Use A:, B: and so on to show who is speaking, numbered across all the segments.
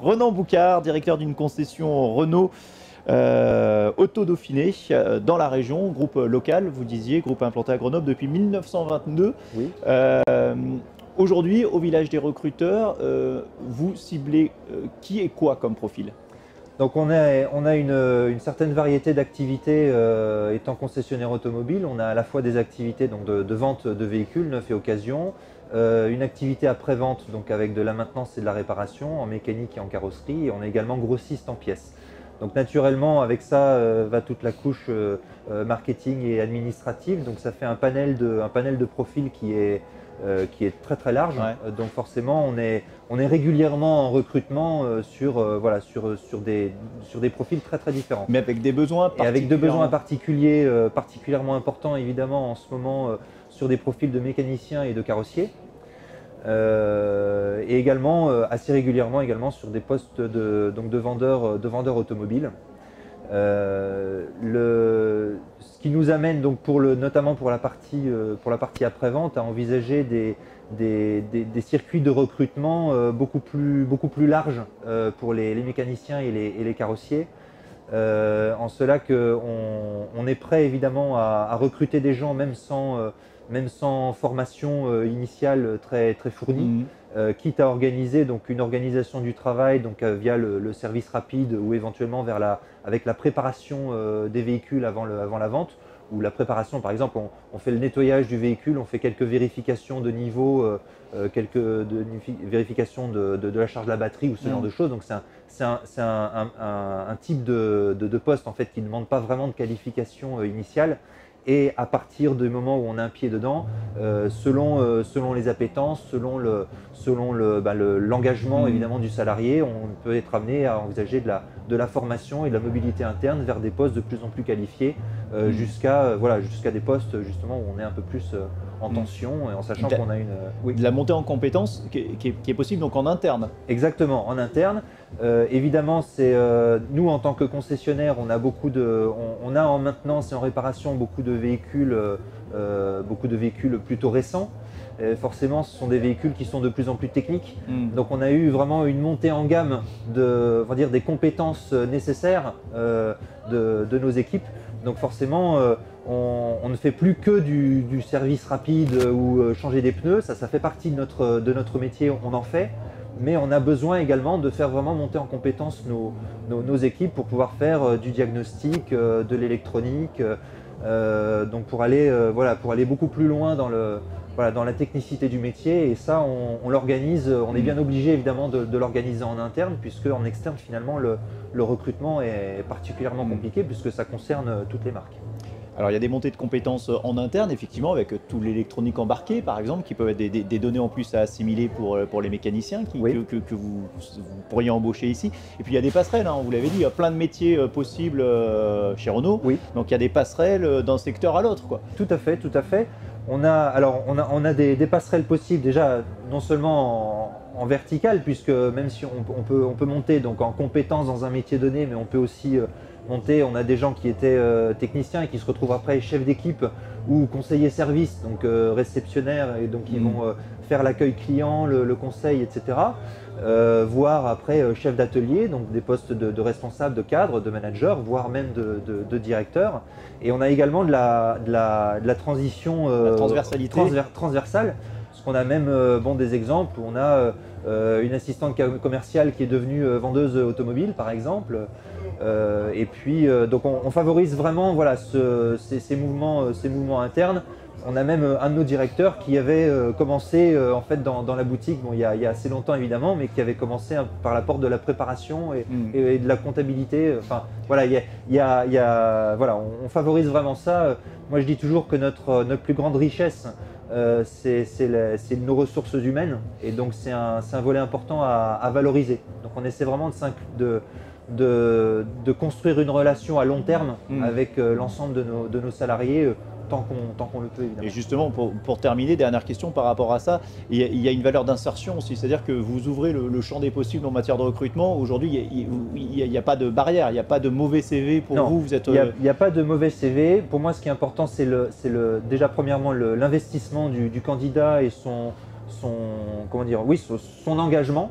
A: Ronan Boucard, directeur d'une concession Renault Auto Dauphiné dans la région, groupe local, vous disiez, groupe implanté à Grenoble depuis 1922.
B: Oui.
A: Aujourd'hui, au village des recruteurs, vous ciblez qui et quoi comme profil?
B: Donc on a une certaine variété d'activités étant concessionnaire automobile. On a à la fois des activités donc, de vente de véhicules neufs et occasions, une activité après-vente donc avec de la maintenance et de la réparation en mécanique et en carrosserie, et on est également grossiste en pièces. Donc naturellement avec ça va toute la couche marketing et administrative, donc ça fait un panel de profils qui est très très large.
A: Ouais.
B: Donc forcément on est régulièrement en recrutement voilà, sur des profils très très différents.
A: Mais avec des besoins particuliers.
B: Et avec des besoins particuliers, particulièrement importants évidemment en ce moment sur des profils de mécaniciens et de carrossiers. Et également assez régulièrement également sur des postes de vendeurs automobiles. Ce qui nous amène donc notamment pour la partie après-vente à envisager des circuits de recrutement beaucoup plus larges pour les mécaniciens et les carrossiers. En cela qu'on est prêt évidemment à recruter des gens même sans formation initiale très fournie, quitte à organiser donc une organisation du travail donc via le service rapide ou éventuellement avec la préparation des véhicules avant la vente, ou la préparation, par exemple on fait le nettoyage du véhicule, on fait quelques vérifications de niveau, vérifications de la charge de la batterie ou ce genre de choses. Donc c'est un type de poste en fait qui ne demande pas vraiment de qualification initiale. Et à partir du moment où on a un pied dedans, selon les appétences, selon l'engagement évidemment du salarié, on peut être amené à envisager de la formation et de la mobilité interne vers des postes de plus en plus qualifiés, jusqu'à des postes justement où on est un peu plus en tension, et en sachant qu'on a
A: de la montée en compétences qui est possible donc en interne.
B: Exactement, en interne. Évidemment, nous en tant que concessionnaire, on a en maintenance et en réparation beaucoup de véhicules plutôt récents. Forcément, ce sont des véhicules qui sont de plus en plus techniques. Donc on a eu vraiment une montée en gamme des compétences nécessaires de nos équipes. Donc forcément, on ne fait plus que du service rapide ou changer des pneus. Ça fait partie de notre métier, on en fait. Mais on a besoin également de faire vraiment monter en compétence nos équipes pour pouvoir faire du diagnostic, de l'électronique, donc pour aller beaucoup plus loin dans la technicité du métier. Et ça, on l'organise, on est bien obligé évidemment de l'organiser en interne, puisque en externe finalement le recrutement est particulièrement compliqué puisque ça concerne toutes les marques.
A: Alors il y a des montées de compétences en interne, effectivement, avec tout l'électronique embarqué, par exemple, qui peuvent être des données en plus à assimiler pour les mécaniciens que vous pourriez embaucher ici. Et puis il y a des passerelles, hein, vous l'avez dit, il y a plein de métiers possibles chez Renault.
B: Oui.
A: Donc il y a des passerelles d'un secteur à l'autre, quoi.
B: Tout à fait, tout à fait. On a des passerelles possibles déjà, non seulement en vertical, puisque même si on peut monter donc en compétences dans un métier donné, mais on peut aussi monter. On a des gens qui étaient techniciens et qui se retrouvent après chefs d'équipe ou conseillers service, donc réceptionnaires, et donc ils vont faire l'accueil client, le conseil, etc. Voire après chef d'atelier, donc des postes de responsable, de cadre, de manager, voire même de directeur. Et on a également de la transition transversale, parce qu'on a même des exemples où on a une assistante commerciale qui est devenue vendeuse automobile par exemple. Et puis donc on favorise vraiment ces mouvements internes. On a même un de nos directeurs qui avait commencé en fait dans la boutique, il y a assez longtemps évidemment, mais qui avait commencé par la porte de la préparation et de la comptabilité. Enfin voilà, on favorise vraiment ça. Moi je dis toujours que notre plus grande richesse, c'est nos ressources humaines, et donc c'est un volet important à valoriser. Donc on essaie vraiment de construire une relation à long terme avec l'ensemble de nos salariés, tant qu'on le peut évidemment.
A: Et justement, pour terminer, dernière question par rapport à ça, il y a une valeur d'insertion aussi, c'est-à-dire que vous ouvrez le champ des possibles en matière de recrutement. Aujourd'hui, il n'y a pas de barrière, il n'y a pas de mauvais CV pour vous.
B: Il n'y a pas de mauvais CV. Pour moi, ce qui est important, c'est déjà premièrement l'investissement du candidat et comment dire, oui, son engagement,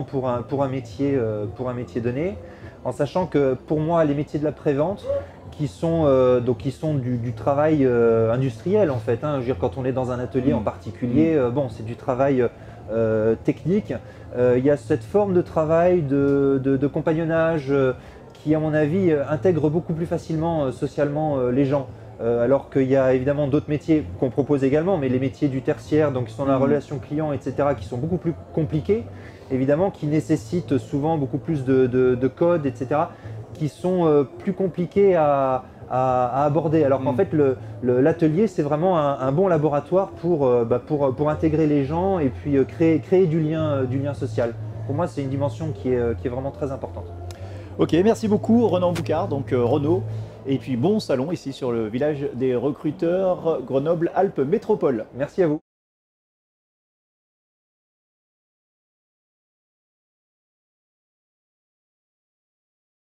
B: pour un métier donné, en sachant que pour moi, les métiers de la prévente, qui sont du travail industriel en fait. Hein. Je veux dire, quand on est dans un atelier en particulier, bon, c'est du travail technique. Il y a cette forme de travail, de compagnonnage qui, à mon avis, intègre beaucoup plus facilement socialement les gens. Alors qu'il y a évidemment d'autres métiers qu'on propose également, mais les métiers du tertiaire, donc qui sont dans la relation client, etc., qui sont beaucoup plus compliqués, évidemment, qui nécessitent souvent beaucoup plus de codes, etc., qui sont plus compliqués à aborder. Alors qu'en fait, l'atelier, c'est vraiment un bon laboratoire pour intégrer les gens et puis créer du lien social. Pour moi, c'est une dimension qui est vraiment très importante.
A: Ok, merci beaucoup Ronan Boucard, donc Renaud. Et puis bon salon ici sur le village des recruteurs Grenoble-Alpes Métropole.
B: Merci à vous.